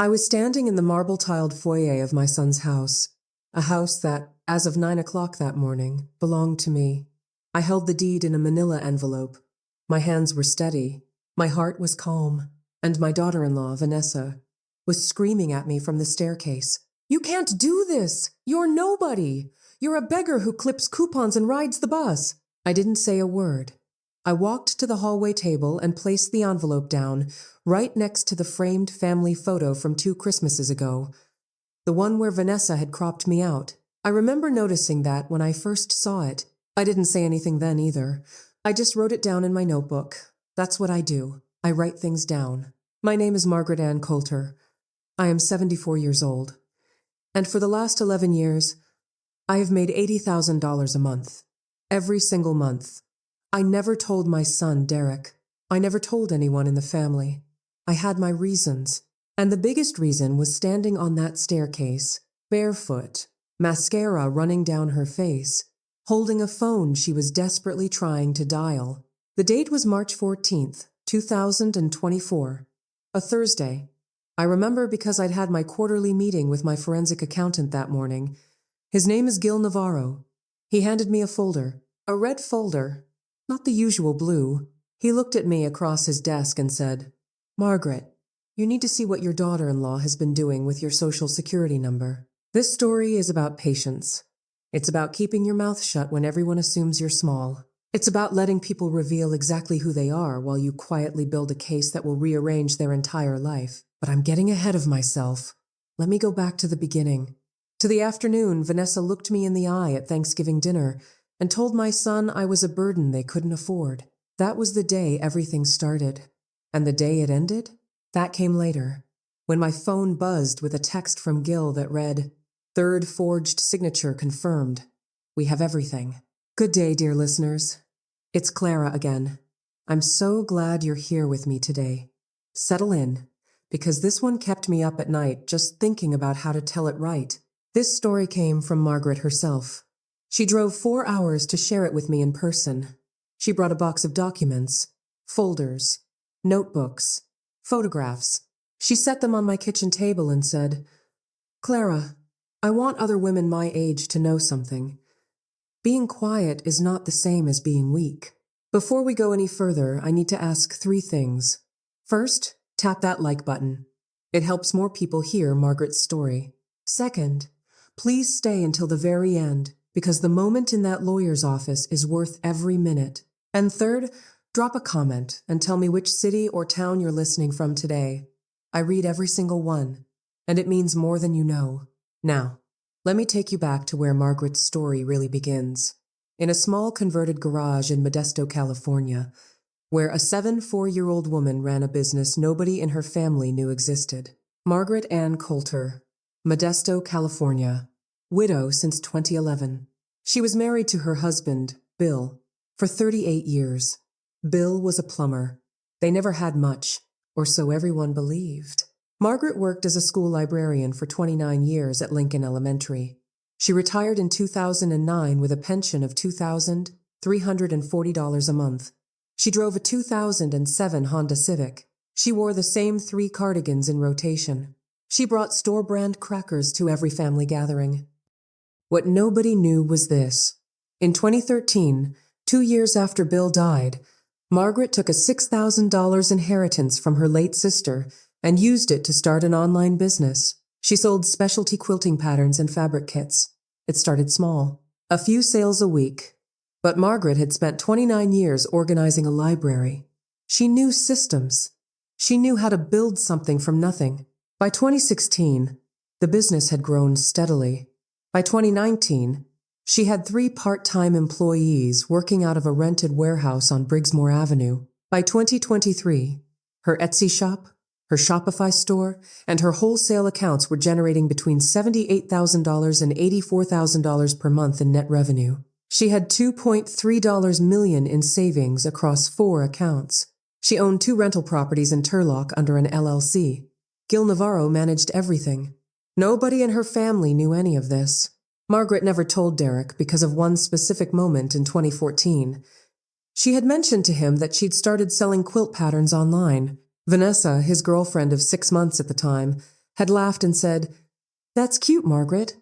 I was standing in the marble-tiled foyer of my son's house, a house that, as of 9 o'clock that morning, belonged to me. I held the deed in a manila envelope. My hands were steady, my heart was calm, and my daughter-in-law, Vanessa, was screaming at me from the staircase. "You can't do this! You're nobody! You're a beggar who clips coupons and rides the bus!" I didn't say a word. I walked to the hallway table and placed the envelope down, right next to the framed family photo from 2 Christmases ago, the one where Vanessa had cropped me out. I remember noticing that when I first saw it. I didn't say anything then either. I just wrote it down in my notebook. That's what I do. I write things down. My name is Margaret Ann Coulter. I am 74 years old. And for the last 11 years, I have made $80,000 a month. Every single month. I never told my son, Derek. I never told anyone in the family. I had my reasons. And the biggest reason was standing on that staircase, barefoot, mascara running down her face, holding a phone she was desperately trying to dial. The date was March 14th, 2024, a Thursday. I remember because I'd had my quarterly meeting with my forensic accountant that morning. His name is Gil Navarro. He handed me a folder, a red folder, not the usual blue. He looked at me across his desk and said, "Margaret, you need to see what your daughter-in-law has been doing with your social security number. This story is about patience. It's about keeping your mouth shut when everyone assumes you're small. It's about letting people reveal exactly who they are while you quietly build a case that will rearrange their entire life. But I'm getting ahead of myself. Let me go back to the beginning. To the afternoon, Vanessa looked me in the eye at Thanksgiving dinner and told my son I was a burden they couldn't afford. That was the day everything started. And the day it ended? That came later, when my phone buzzed with a text from Gil that read, "Third forged signature confirmed. We have everything." Good day, dear listeners. It's Clara again. I'm so glad you're here with me today. Settle in, because this one kept me up at night just thinking about how to tell it right. This story came from Margaret herself. She drove 4 hours to share it with me in person. She brought a box of documents, folders, notebooks, photographs. She set them on my kitchen table and said, "Clara, I want other women my age to know something. Being quiet is not the same as being weak. Before we go any further, I need to ask 3 things. First, tap that like button. It helps more people hear Margaret's story. Second, please stay until the very end, because the moment in that lawyer's office is worth every minute. And third, drop a comment and tell me which city or town you're listening from today. I read every single one, and it means more than you know. Now, let me take you back to where Margaret's story really begins. In a small converted garage in Modesto, California, where a 74-year-old woman ran a business nobody in her family knew existed. Margaret Ann Coulter, Modesto, California, widow since 2011. She was married to her husband, Bill, for 38 years. Bill was a plumber. They never had much, or so everyone believed. Margaret worked as a school librarian for 29 years at Lincoln Elementary. She retired in 2009 with a pension of $2,340 a month. She drove a 2007 Honda Civic. She wore the same 3 cardigans in rotation. She brought store-brand crackers to every family gathering. What nobody knew was this. In 2013, 2 years after Bill died, Margaret took a $6,000 inheritance from her late sister and used it to start an online business. She sold specialty quilting patterns and fabric kits. It started small, a few sales a week. But Margaret had spent 29 years organizing a library. She knew systems. She knew how to build something from nothing. By 2016, the business had grown steadily. By 2019, she had 3 part-time employees working out of a rented warehouse on Briggsmore Avenue. By 2023, her Etsy shop, her Shopify store, and her wholesale accounts were generating between $78,000 and $84,000 per month in net revenue. She had $2.3 million in savings across 4 accounts. She owned 2 rental properties in Turlock under an LLC. Gil Navarro managed everything. Nobody in her family knew any of this. Margaret never told Derek because of one specific moment in 2014. She had mentioned to him that she'd started selling quilt patterns online. Vanessa, his girlfriend of 6 months at the time, had laughed and said, "That's cute, Margaret.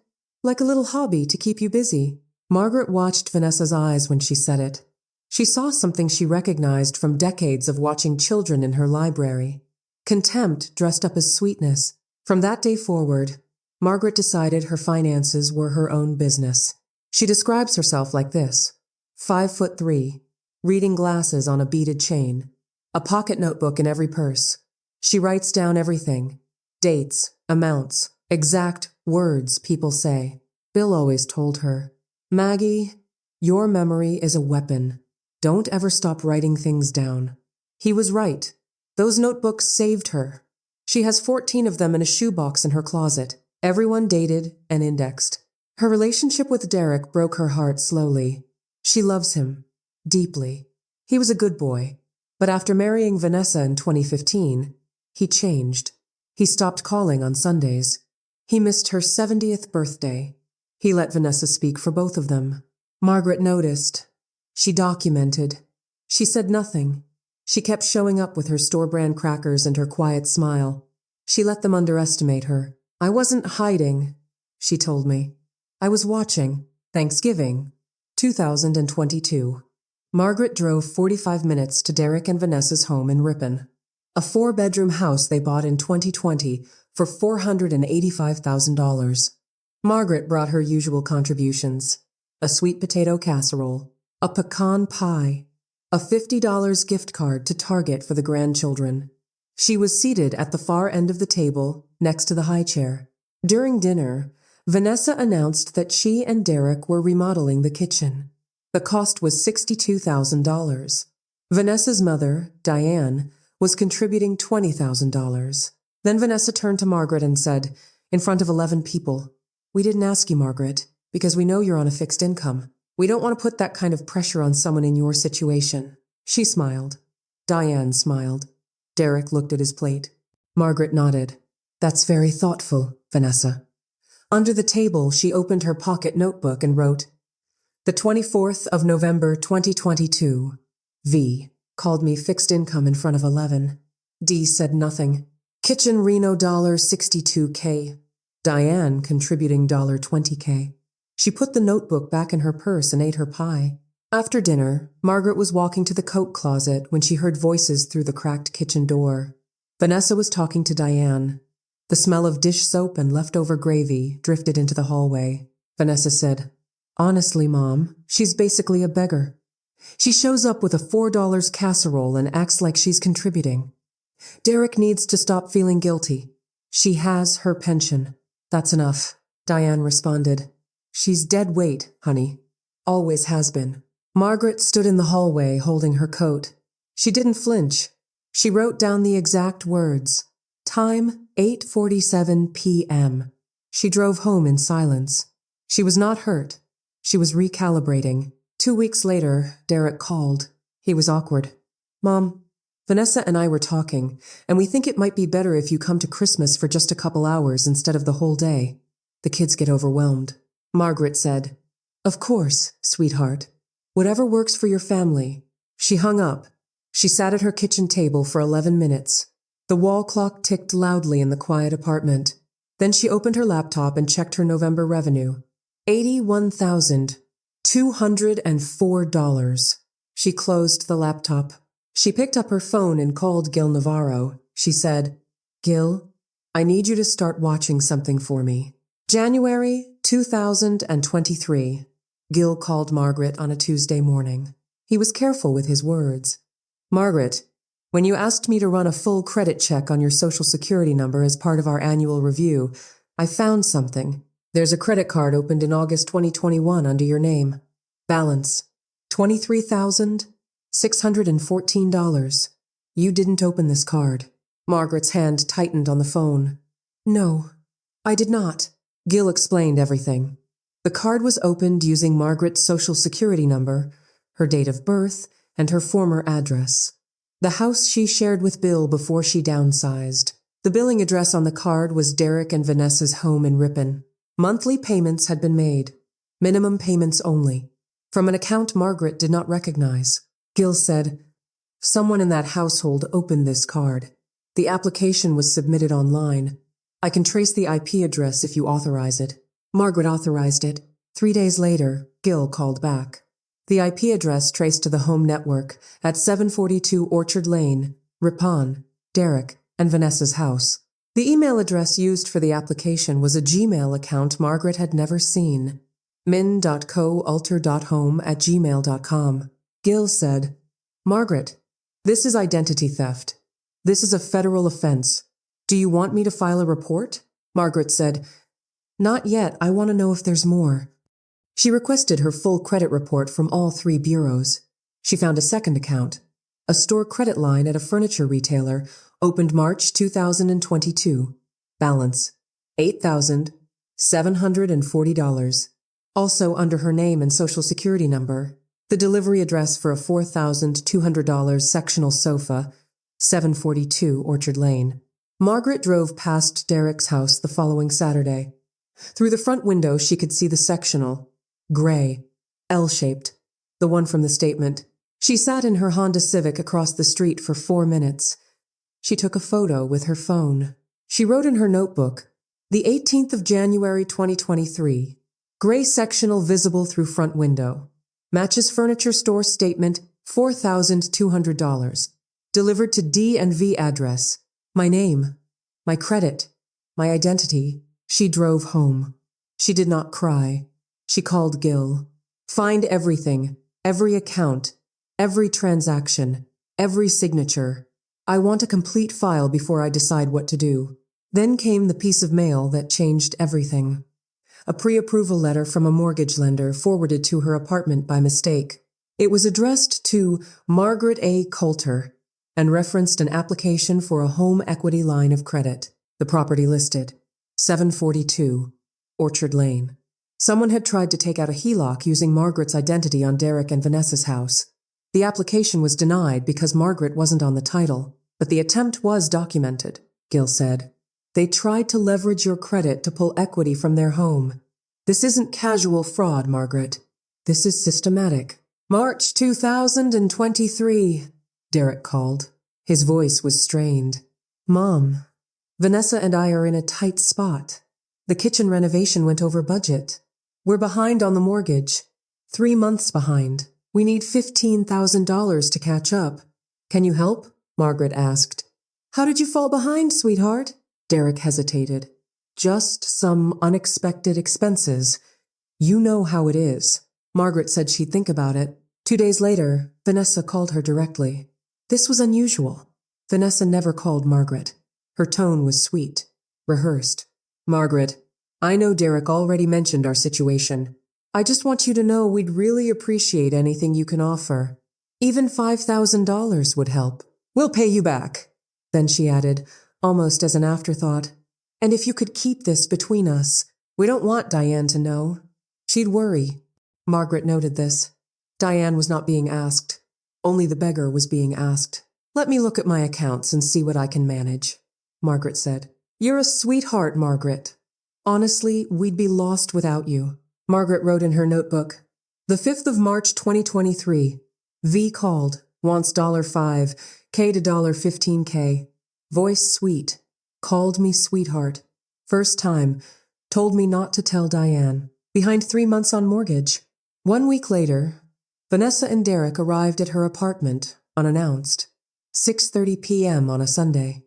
Like a little hobby to keep you busy." Margaret watched Vanessa's eyes when she said it. She saw something she recognized from decades of watching children in her library. Contempt dressed up as sweetness. From that day forward, Margaret decided her finances were her own business. She describes herself like this: 5'3", reading glasses on a beaded chain, a pocket notebook in every purse. She writes down everything: dates, amounts, exact words people say. Bill always told her, "Maggie, your memory is a weapon. Don't ever stop writing things down." He was right. Those notebooks saved her. She has 14 of them in a shoebox in her closet, everyone dated and indexed. Her relationship with Derek broke her heart slowly. She loves him deeply. He was a good boy, but after marrying Vanessa in 2015, he changed. He stopped calling on Sundays. He missed her 70th birthday. He let Vanessa speak for both of them. Margaret noticed. She documented. She said nothing. She kept showing up with her store-brand crackers and her quiet smile. She let them underestimate her. "I wasn't hiding," she told me. "I was watching." Thanksgiving, 2022. Margaret drove 45 minutes to Derek and Vanessa's home in Ripon, a 4-bedroom house they bought in 2020 for $485,000. Margaret brought her usual contributions: a sweet potato casserole, a pecan pie, a $50 gift card to Target for the grandchildren. She was seated at the far end of the table, next to the high chair. During dinner, Vanessa announced that she and Derek were remodeling the kitchen. The cost was $62,000. Vanessa's mother, Diane, was contributing $20,000. Then Vanessa turned to Margaret and said, in front of 11 people, "We didn't ask you, Margaret, because we know you're on a fixed income. We don't want to put that kind of pressure on someone in your situation." She smiled. Diane smiled. Derek looked at his plate. Margaret nodded. "That's very thoughtful, Vanessa." Under the table, she opened her pocket notebook and wrote, "The 24th of November 2022. V called me fixed income in front of 11. D said nothing. Kitchen Reno $62K. Diane contributing $20K. She put the notebook back in her purse and ate her pie. After dinner, Margaret was walking to the coat closet when she heard voices through the cracked kitchen door. Vanessa was talking to Diane. The smell of dish soap and leftover gravy drifted into the hallway. Vanessa said, "Honestly, Mom, she's basically a beggar. She shows up with a $4 casserole and acts like she's contributing. Derek needs to stop feeling guilty. She has her pension." "That's enough," Diane responded. "She's dead weight, honey. Always has been." Margaret stood in the hallway holding her coat. She didn't flinch. She wrote down the exact words. Time, 8:47 p.m. She drove home in silence. She was not hurt. She was recalibrating. 2 weeks later, Derek called. He was awkward. "Mom, Vanessa and I were talking, and we think it might be better if you come to Christmas for just a couple hours instead of the whole day. The kids get overwhelmed." Margaret said, "Of course, sweetheart. Whatever works for your family." She hung up. She sat at her kitchen table for 11 minutes. The wall clock ticked loudly in the quiet apartment. Then she opened her laptop and checked her November revenue. $81,204. She closed the laptop. She picked up her phone and called Gil Navarro. She said, "Gil, I need you to start watching something for me." January 2023. Gil called Margaret on a Tuesday morning. He was careful with his words. "Margaret, when you asked me to run a full credit check on your Social Security number as part of our annual review, I found something. There's a credit card opened in August 2021 under your name. Balance, $23,614. You didn't open this card." Margaret's hand tightened on the phone. "No, I did not." Gil explained everything. The card was opened using Margaret's Social Security number, her date of birth, and her former address. The house she shared with Bill before she downsized. The billing address on the card was Derek and Vanessa's home in Ripon. Monthly payments had been made. Minimum payments only. From an account Margaret did not recognize. Gil said, "Someone in that household opened this card. The application was submitted online. I can trace the IP address if you authorize it. Margaret authorized it. 3 days later, Gil called back. The IP address traced to the home network at 742 Orchard Lane, Ripon, Derek, and Vanessa's house. The email address used for the application was a Gmail account Margaret had never seen, min.coalter.home@gmail.com. Gil said, "Margaret, this is identity theft. This is a federal offense. Do you want me to file a report?" Margaret said, "Not yet. I want to know if there's more." She requested her full credit report from all 3 bureaus. She found a second account, a store credit line at a furniture retailer, opened March 2022. Balance, $8,740. Also under her name and social security number, the delivery address for a $4,200 sectional sofa, 742 Orchard Lane. Margaret drove past Derek's house the following Saturday. Through the front window, she could see the sectional, gray, L-shaped, the one from the statement. She sat in her Honda Civic across the street for 4 minutes. She took a photo with her phone. She wrote in her notebook, the 18th of January 2023, gray sectional visible through front window. Matches furniture store statement, $4,200. Delivered to D&V address. My name, my credit, my identity. She drove home. She did not cry. She called Gil. Find everything, every account, every transaction, every signature. I want a complete file before I decide what to do. Then came the piece of mail that changed everything. A pre-approval letter from a mortgage lender forwarded to her apartment by mistake. It was addressed to Margaret A. Coulter and referenced an application for a home equity line of credit. The property listed, 742 Orchard Lane. Someone had tried to take out a HELOC using Margaret's identity on Derek and Vanessa's house. The application was denied because Margaret wasn't on the title, but the attempt was documented, Gil said. They tried to leverage your credit to pull equity from their home. This isn't casual fraud, Margaret. This is systematic. March 2023, Derek called. His voice was strained. Mom, Vanessa and I are in a tight spot. The kitchen renovation went over budget. We're behind on the mortgage. 3 months behind. We need $15,000 to catch up. Can you help? Margaret asked. How did you fall behind, sweetheart? Derek hesitated. Just some unexpected expenses. You know how it is. Margaret said she'd think about it. 2 days later, Vanessa called her directly. This was unusual. Vanessa never called Margaret. Her tone was sweet, rehearsed. Margaret, I know Derek already mentioned our situation. I just want you to know we'd really appreciate anything you can offer. Even $5,000 would help. We'll pay you back. Then she added, almost as an afterthought, and if you could keep this between us, we don't want Diane to know. She'd worry. Margaret noted this. Diane was not being asked. Only the beggar was being asked. Let me look at my accounts and see what I can manage, Margaret said. You're a sweetheart, Margaret. Honestly, we'd be lost without you. Margaret wrote in her notebook, the 5th of March 2023, V called, wants $5, K to $15K. Voice sweet, called me sweetheart. First time, told me not to tell Diane. Behind 3 months on mortgage. 1 week later, Vanessa and Derek arrived at her apartment, unannounced. 6:30 p.m. on a Sunday.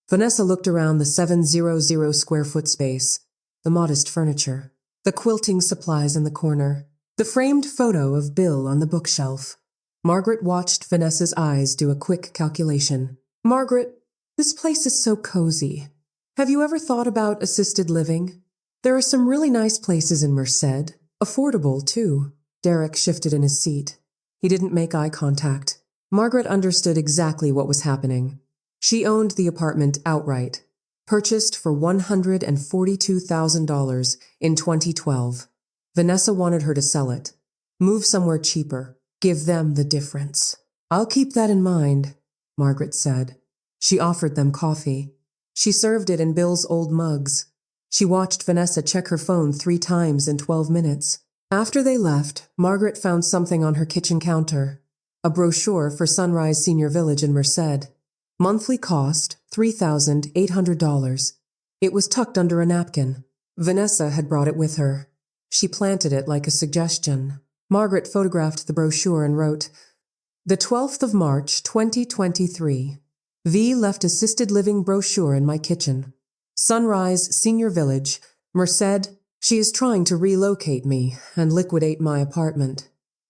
Vanessa looked around the 700 square foot space, the modest furniture, the quilting supplies in the corner, the framed photo of Bill on the bookshelf. Margaret watched Vanessa's eyes do a quick calculation. Margaret, this place is so cozy. Have you ever thought about assisted living? There are some really nice places in Merced, affordable too. Derek shifted in his seat. He didn't make eye contact. Margaret understood exactly what was happening. She owned the apartment outright, purchased for $142,000 in 2012. Vanessa wanted her to sell it, move somewhere cheaper, give them the difference. I'll keep that in mind, Margaret said. She offered them coffee. She served it in Bill's old mugs. She watched Vanessa check her phone 3 times in 12 minutes. After they left, Margaret found something on her kitchen counter, a brochure for Sunrise Senior Village in Merced. Monthly cost, $3,800. It was tucked under a napkin. Vanessa had brought it with her. She planted it like a suggestion. Margaret photographed the brochure and wrote, "The 12th of March, 2023. V left assisted living brochure in my kitchen. Sunrise Senior Village, Merced. She is trying to relocate me and liquidate my apartment."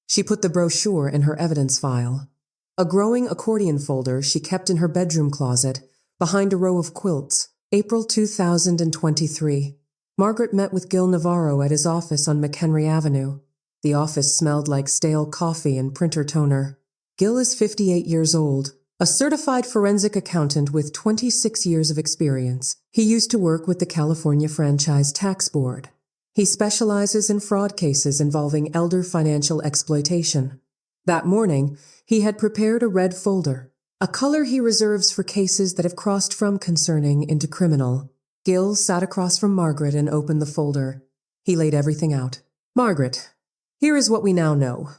She put the brochure in her evidence file. A growing accordion folder she kept in her bedroom closet, behind a row of quilts. April 2023. Margaret met with Gil Navarro at his office on McHenry Avenue. The office smelled like stale coffee and printer toner. Gil is 58 years old, a certified forensic accountant with 26 years of experience. He used to work with the California Franchise Tax Board. He specializes in fraud cases involving elder financial exploitation. That morning, he had prepared a red folder, a color he reserves for cases that have crossed from concerning into criminal. Gil sat across from Margaret and opened the folder. He laid everything out. "Margaret, here is what we now know.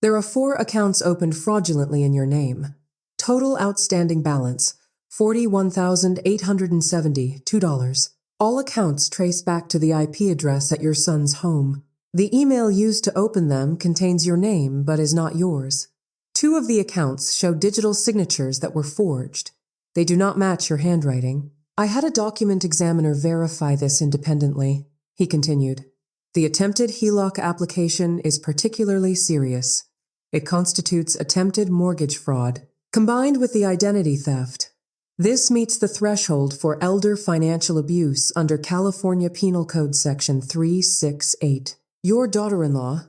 There are 4 accounts opened fraudulently in your name. Total outstanding balance, $41,872. All accounts trace back to the IP address at your son's home. The email used to open them contains your name but is not yours. 2 of the accounts show digital signatures that were forged. They do not match your handwriting. I had a document examiner verify this independently," he continued. "The attempted HELOC application is particularly serious. It constitutes attempted mortgage fraud, combined with the identity theft. This meets the threshold for elder financial abuse under California Penal Code Section 368. Your daughter-in-law,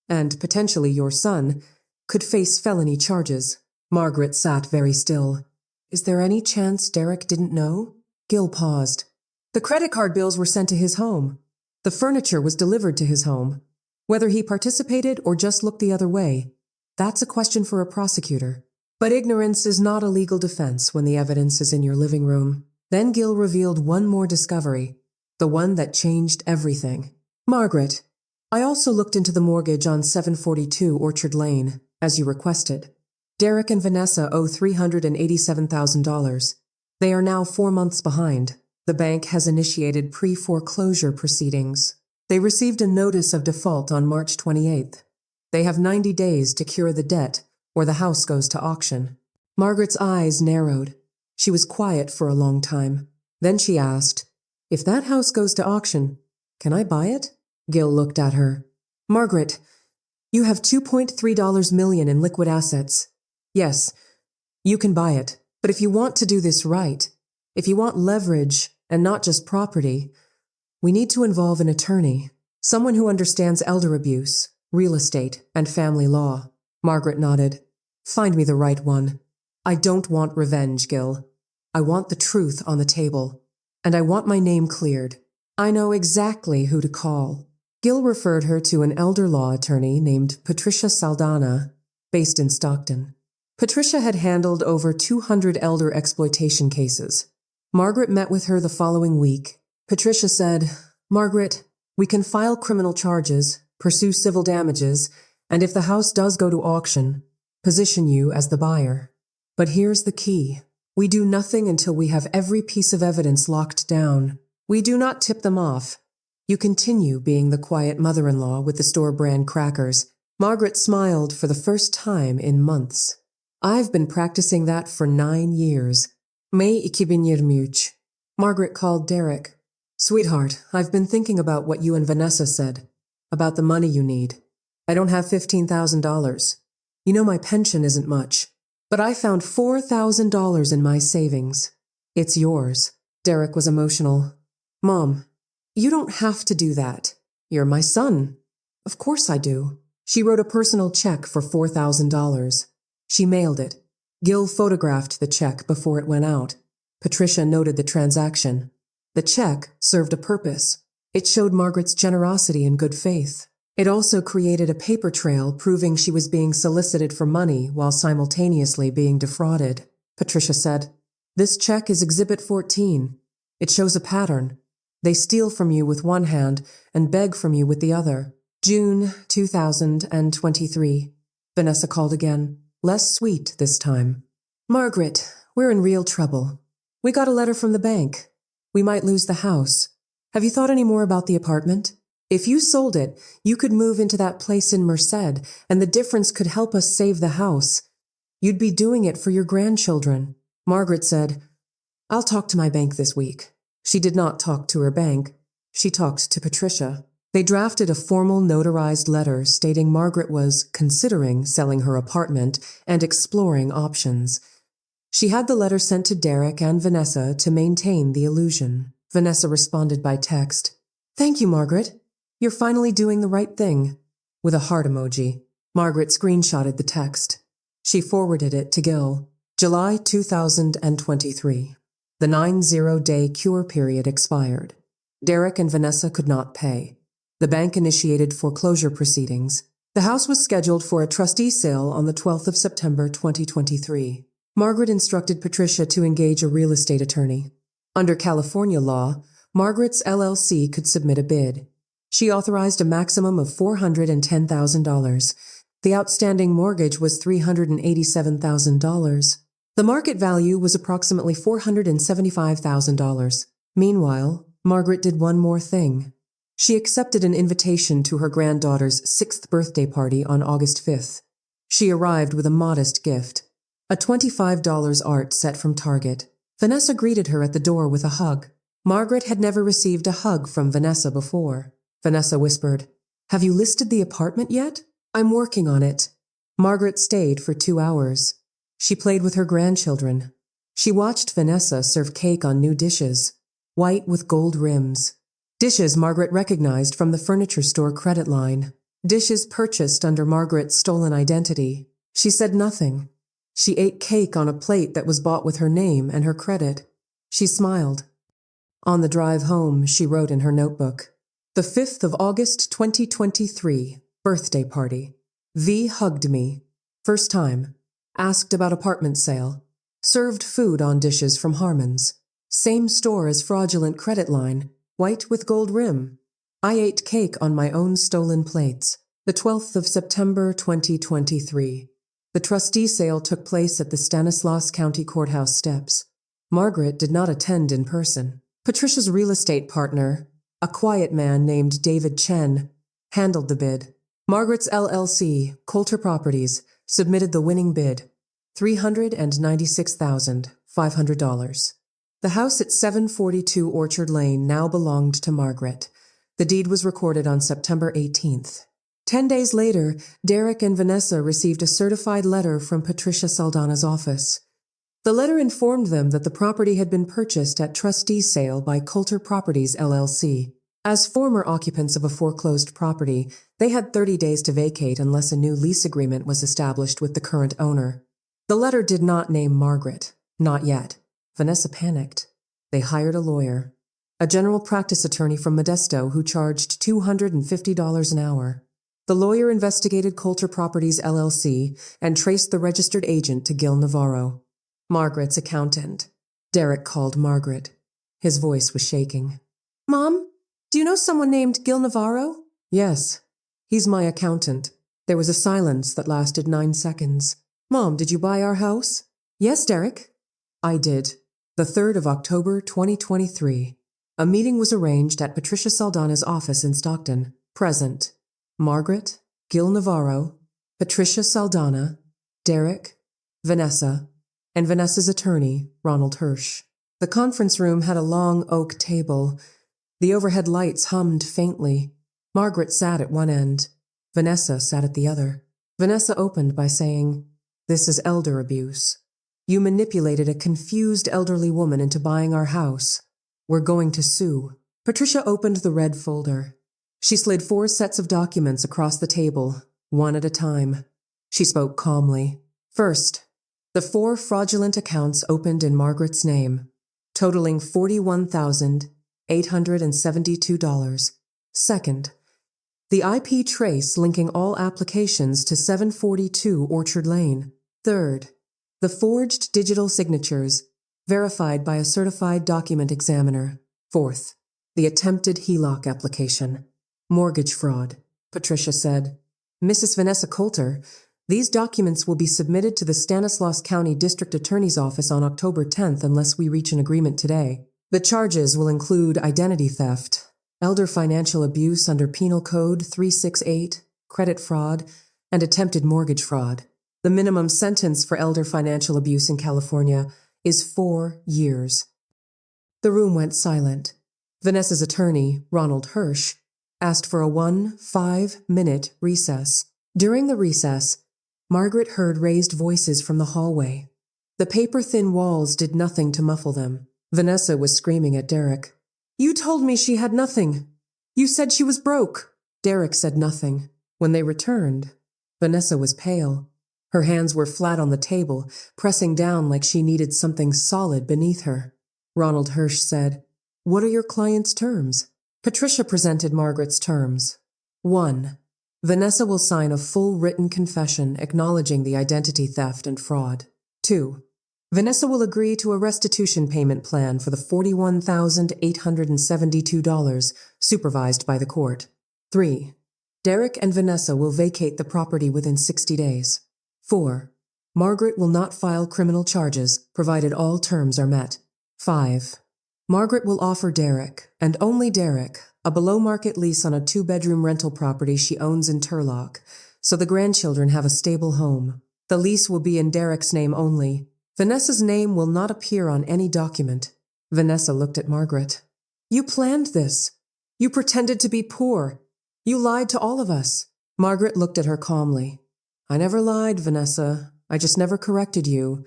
and potentially your son, could face felony charges." Margaret sat very still. "Is there any chance Derek didn't know?" Gil paused. "The credit card bills were sent to his home. The furniture was delivered to his home. Whether he participated or just looked the other way, that's a question for a prosecutor. But ignorance is not a legal defense when the evidence is in your living room." Then Gil revealed one more discovery, the one that changed everything. "Margaret, I also looked into the mortgage on 742 Orchard Lane, as you requested. Derek and Vanessa owe $387,000. They are now 4 months behind. The bank has initiated pre-foreclosure proceedings. They received a notice of default on March 28th. They have 90 days to cure the debt, or the house goes to auction." Margaret's eyes narrowed. She was quiet for a long time. Then she asked, "If that house goes to auction, can I buy it?" Gil looked at her. "Margaret, you have $2.3 million in liquid assets. Yes, you can buy it. But if you want to do this right, if you want leverage and not just property, we need to involve an attorney, someone who understands elder abuse, real estate, and family law." Margaret nodded. "Find me the right one. I don't want revenge, Gil. I want the truth on the table, and I want my name cleared. I know exactly who to call." Gil referred her to an elder law attorney named Patricia Saldana, based in Stockton. Patricia had handled over 200 elder exploitation cases. Margaret met with her the following week. Patricia said, "Margaret, we can file criminal charges, pursue civil damages, and if the house does go to auction, position you as the buyer. But here's the key. We do nothing until we have every piece of evidence locked down. We do not tip them off. You continue being the quiet mother-in-law with the store brand crackers." Margaret smiled for the first time in months. "I've been practicing that for 9 years. May ikibinirmuch." Margaret called Derek. "Sweetheart, I've been thinking about what you and Vanessa said, about the money you need. I don't have $15,000. You know my pension isn't much, but I found $4,000 in my savings. It's yours." Derek was emotional. "Mom, you don't have to do that. You're my son." "Of course I do." She wrote a personal check for $4,000. She mailed it. Gil photographed the check before it went out. Patricia noted the transaction. The check served a purpose. It showed Margaret's generosity and good faith. It also created a paper trail proving she was being solicited for money while simultaneously being defrauded. Patricia said, "This check is Exhibit 14. It shows a pattern. They steal from you with one hand and beg from you with the other." June 2023. Vanessa called again, less sweet this time. "Margaret, we're in real trouble. We got a letter from the bank. We might lose the house. Have you thought any more about the apartment? If you sold it, you could move into that place in Merced, and the difference could help us save the house. You'd be doing it for your grandchildren. Margaret said, I'll talk to my bank this week. She did not talk to her bank. She talked to Patricia. They drafted a formal notarized letter stating Margaret was considering selling her apartment and exploring options. She had the letter sent to Derek and Vanessa to maintain the illusion. Vanessa responded by text, Thank you, Margaret. You're finally doing the right thing. With a heart emoji. Margaret screenshotted the text. She forwarded it to Gil. July 2023. The 90-day cure period expired. Derek and Vanessa could not pay. The bank initiated foreclosure proceedings. The house was scheduled for a trustee sale on the 12th of September 2023. Margaret instructed Patricia to engage a real estate attorney. Under California law, Margaret's LLC could submit a bid. She authorized a maximum of $410,000. The outstanding mortgage was $387,000. The market value was approximately $475,000. Meanwhile, Margaret did one more thing. She accepted an invitation to her granddaughter's 6th birthday party on August 5th. She arrived with a modest gift, a $25 art set from Target. Vanessa greeted her at the door with a hug. Margaret had never received a hug from Vanessa before. Vanessa whispered, Have you listed the apartment yet? I'm working on it. Margaret stayed for 2 hours. She played with her grandchildren. She watched Vanessa serve cake on new dishes, white with gold rims. Dishes Margaret recognized from the furniture store credit line. Dishes purchased under Margaret's stolen identity. She said nothing. She ate cake on a plate that was bought with her name and her credit. She smiled. On the drive home, she wrote in her notebook, The 5th of August 2023, birthday party. V hugged me. First time. Asked about apartment sale. Served food on dishes from Harmon's. Same store as fraudulent credit line. White with gold rim. I ate cake on my own stolen plates. The 12th of September 2023. The trustee sale took place at the Stanislaus County Courthouse steps. Margaret did not attend in person. Patricia's real estate partner, a quiet man named David Chen, handled the bid. Margaret's LLC, Coulter Properties, submitted the winning bid, $396,500. The house at 742 Orchard Lane now belonged to Margaret. The deed was recorded on September 18th. 10 days later, Derek and Vanessa received a certified letter from Patricia Saldana's office. The letter informed them that the property had been purchased at trustee sale by Coulter Properties, LLC. As former occupants of a foreclosed property, they had 30 days to vacate unless a new lease agreement was established with the current owner. The letter did not name Margaret. Not yet. Vanessa panicked. They hired a lawyer, a general practice attorney from Modesto who charged $250 an hour. The lawyer investigated Coulter Properties, LLC, and traced the registered agent to Gil Navarro, Margaret's accountant. Derek called Margaret. His voice was shaking. Mom, do you know someone named Gil Navarro? Yes. He's my accountant. There was a silence that lasted 9 seconds. Mom, did you buy our house? Yes, Derek. I did. The 3rd of October, 2023. A meeting was arranged at Patricia Saldana's office in Stockton. Present. Margaret, Gil Navarro, Patricia Saldana, Derek, Vanessa, and Vanessa's attorney, Ronald Hirsch. The conference room had a long oak table. The overhead lights hummed faintly. Margaret sat at one end. Vanessa sat at the other. Vanessa opened by saying, This is elder abuse. You manipulated a confused elderly woman into buying our house. We're going to sue. Patricia opened the red folder. She slid 4 sets of documents across the table, one at a time. She spoke calmly. First, the 4 fraudulent accounts opened in Margaret's name, totaling $41,872. Second, the IP trace linking all applications to 742 Orchard Lane. Third, the forged digital signatures, verified by a certified document examiner. Fourth, the attempted HELOC application. Mortgage fraud, Patricia said. Mrs. Vanessa Coulter, these documents will be submitted to the Stanislaus County District Attorney's Office on October 10th unless we reach an agreement today. The charges will include identity theft, elder financial abuse under Penal Code 368, credit fraud, and attempted mortgage fraud. The minimum sentence for elder financial abuse in California is 4 years. The room went silent. Vanessa's attorney, Ronald Hirsch, asked for a 5-minute recess. During the recess, Margaret heard raised voices from the hallway. The paper-thin walls did nothing to muffle them. Vanessa was screaming at Derek. "You told me she had nothing. You said she was broke." Derek said nothing. When they returned, Vanessa was pale. Her hands were flat on the table, pressing down like she needed something solid beneath her. Ronald Hirsch said, "What are your client's terms?" Patricia presented Margaret's terms. 1. Vanessa will sign a full written confession acknowledging the identity theft and fraud. 2. Vanessa will agree to a restitution payment plan for the $41,872 supervised by the court. 3. Derek and Vanessa will vacate the property within 60 days. 4. Margaret will not file criminal charges, provided all terms are met. 5. Margaret will offer Derek, and only Derek, a below-market lease on a 2-bedroom rental property she owns in Turlock, so the grandchildren have a stable home. The lease will be in Derek's name only. Vanessa's name will not appear on any document. Vanessa looked at Margaret. "You planned this. You pretended to be poor. You lied to all of us." Margaret looked at her calmly. "I never lied, Vanessa. I just never corrected you.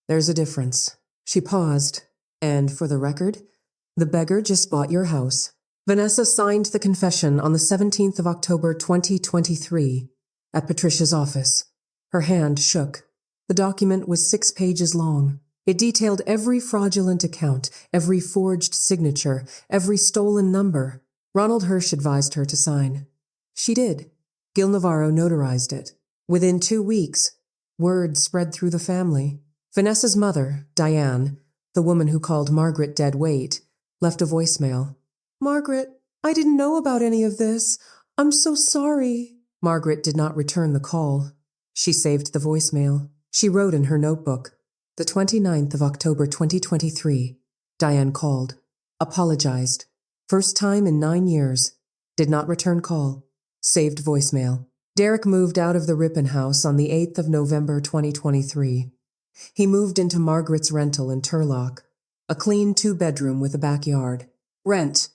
There's a difference." She paused. "And for the record, the beggar just bought your house." Vanessa signed the confession on the 17th of October 2023 at Patricia's office. Her hand shook. The document was 6 pages long. It detailed every fraudulent account, every forged signature, every stolen number. Ronald Hirsch advised her to sign. She did. Gil Navarro notarized it. Within 2 weeks, word spread through the family. Vanessa's mother, Diane, the woman who called Margaret dead weight, left a voicemail. "Margaret, I didn't know about any of this. I'm so sorry." Margaret did not return the call. She saved the voicemail. She wrote in her notebook, "The 29th of October 2023, Diane called, apologized. First time in 9 years. Did not return call. Saved voicemail." Derek moved out of the Ripon house on the 8th of November 2023. He moved into Margaret's rental in Turlock, a clean 2-bedroom with a backyard. Rent,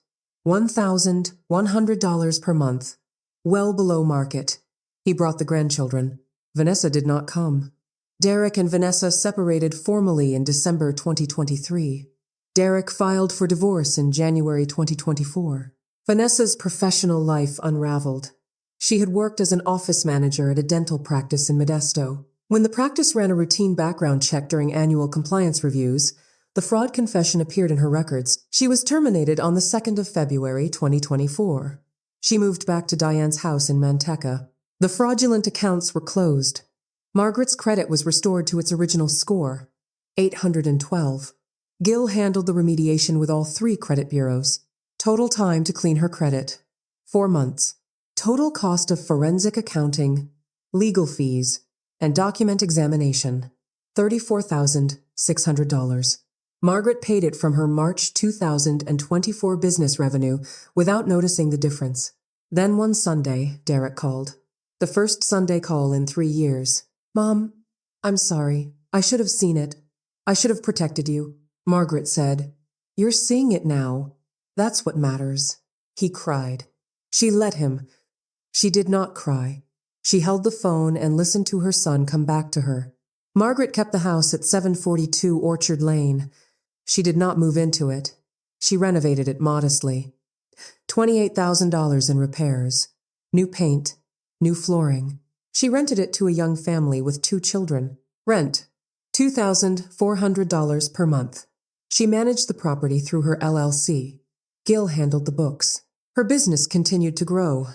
$1,100 per month, well below market. He brought the grandchildren. Vanessa did not come. Derek and Vanessa separated formally in December 2023. Derek filed for divorce in January 2024. Vanessa's professional life unraveled. She had worked as an office manager at a dental practice in Modesto. When the practice ran a routine background check during annual compliance reviews, the fraud confession appeared in her records. She was terminated on the 2nd of February 2024. She moved back to Diane's house in Manteca. The fraudulent accounts were closed. Margaret's credit was restored to its original score, 812. Gil handled the remediation with all 3 credit bureaus. Total time to clean her credit, 4 months. Total cost of forensic accounting, legal fees, and document examination, $34,600. Margaret paid it from her March 2024 business revenue without noticing the difference. Then one Sunday, Derek called. The first Sunday call in 3 years. "Mom, I'm sorry. I should have seen it. I should have protected you." Margaret said, "You're seeing it now. That's what matters." He cried. She let him. She did not cry. She held the phone and listened to her son come back to her. Margaret kept the house at 742 Orchard Lane. She did not move into it. She renovated it modestly. $28,000 in repairs. New paint. New flooring. She rented it to a young family with 2 children. Rent, $2,400 per month. She managed the property through her LLC. Gil handled the books. Her business continued to grow.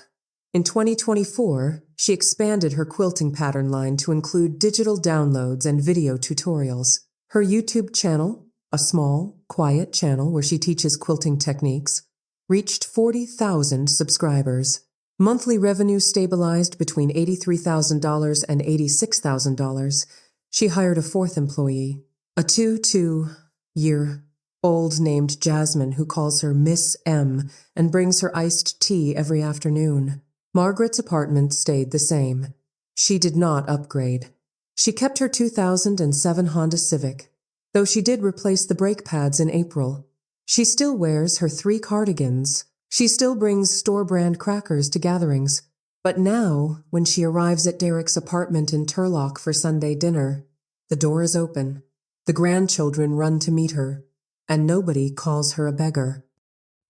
In 2024, she expanded her quilting pattern line to include digital downloads and video tutorials. Her YouTube channel, a small, quiet channel where she teaches quilting techniques, reached 40,000 subscribers. Monthly revenue stabilized between $83,000 and $86,000. She hired a 4th employee. A 2-2-year old named Jasmine, who calls her Miss M and brings her iced tea every afternoon. Margaret's apartment stayed the same. She did not upgrade. She kept her 2007 Honda Civic, though she did replace the brake pads in April. She still wears her 3 cardigans. She still brings store-brand crackers to gatherings. But now, when she arrives at Derek's apartment in Turlock for Sunday dinner, the door is open. The grandchildren run to meet her, and nobody calls her a beggar.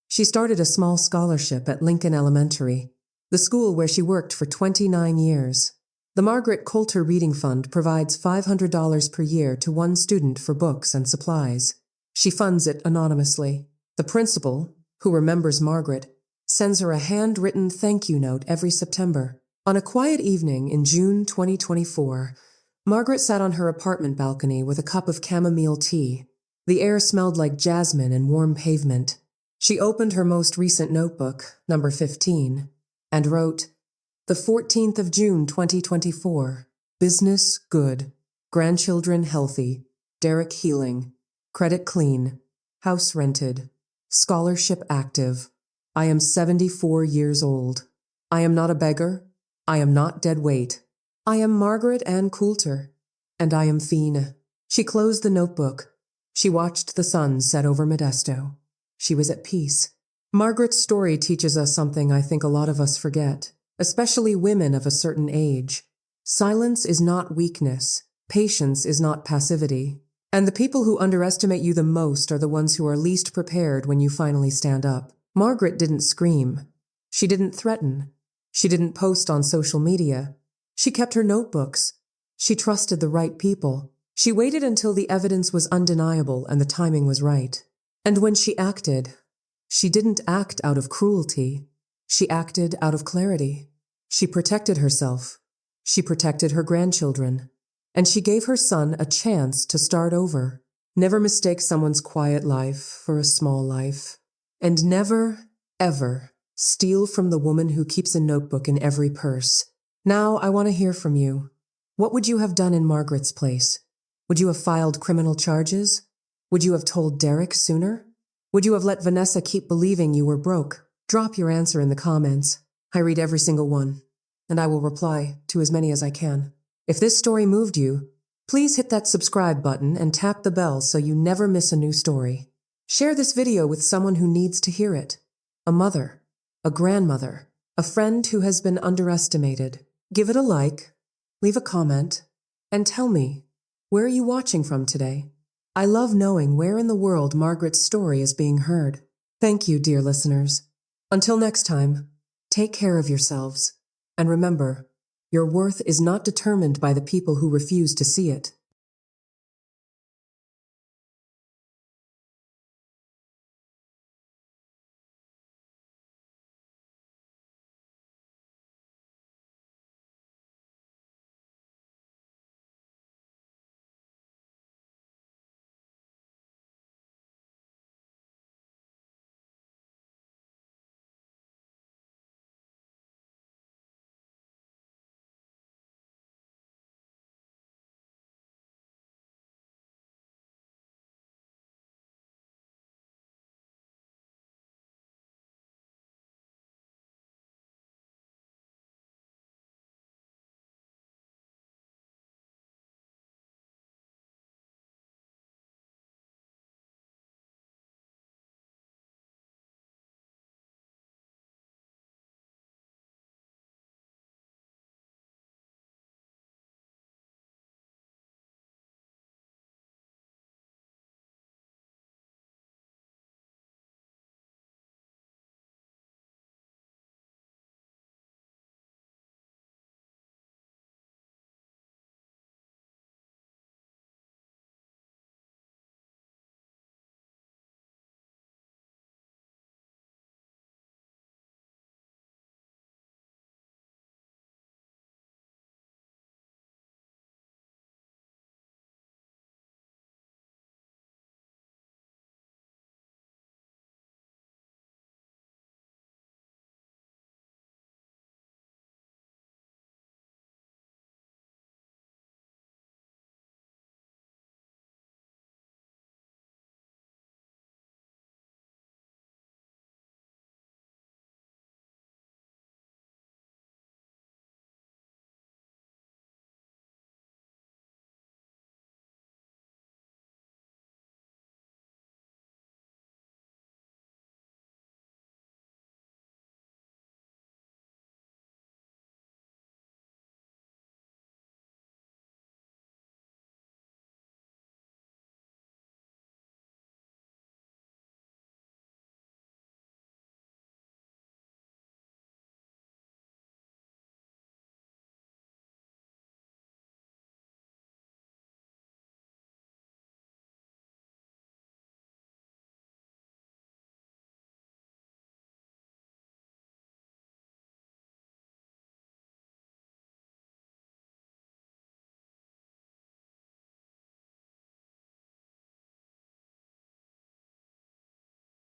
She started a small scholarship at Lincoln Elementary, the school where she worked for 29 years. The Margaret Coulter Reading Fund provides $500 per year to one student for books and supplies. She funds it anonymously. The principal, who remembers Margaret, sends her a handwritten thank you note every September. On a quiet evening in June 2024, Margaret sat on her apartment balcony with a cup of chamomile tea. The air smelled like jasmine and warm pavement. She opened her most recent notebook, number 15, and wrote, "The 14th of June 2024, business good, grandchildren healthy, Derek healing, credit clean, house rented, scholarship active. I am 74 years old. I am not a beggar. I am not dead weight. I am Margaret Ann Coulter, and I am fine." She closed the notebook. She watched the sun set over Modesto. She was at peace. Margaret's story teaches us something I think a lot of us forget, especially women of a certain age. Silence is not weakness. Patience is not passivity. And the people who underestimate you the most are the ones who are least prepared when you finally stand up. Margaret didn't scream. She didn't threaten. She didn't post on social media. She kept her notebooks. She trusted the right people. She waited until the evidence was undeniable and the timing was right. And when she acted, she didn't act out of cruelty. She acted out of clarity. She protected herself. She protected her grandchildren. And she gave her son a chance to start over. Never mistake someone's quiet life for a small life. And never, ever steal from the woman who keeps a notebook in every purse. Now I want to hear from you. What would you have done in Margaret's place? Would you have filed criminal charges? Would you have told Derek sooner? Would you have let Vanessa keep believing you were broke? Drop your answer in the comments. I read every single one, and I will reply to as many as I can. If this story moved you, please hit that subscribe button and tap the bell so you never miss a new story. Share this video with someone who needs to hear it. A mother, a grandmother, a friend who has been underestimated. Give it a like, leave a comment, and tell me, where are you watching from today? I love knowing where in the world Margaret's story is being heard. Thank you, dear listeners. Until next time, take care of yourselves. And remember, your worth is not determined by the people who refuse to see it.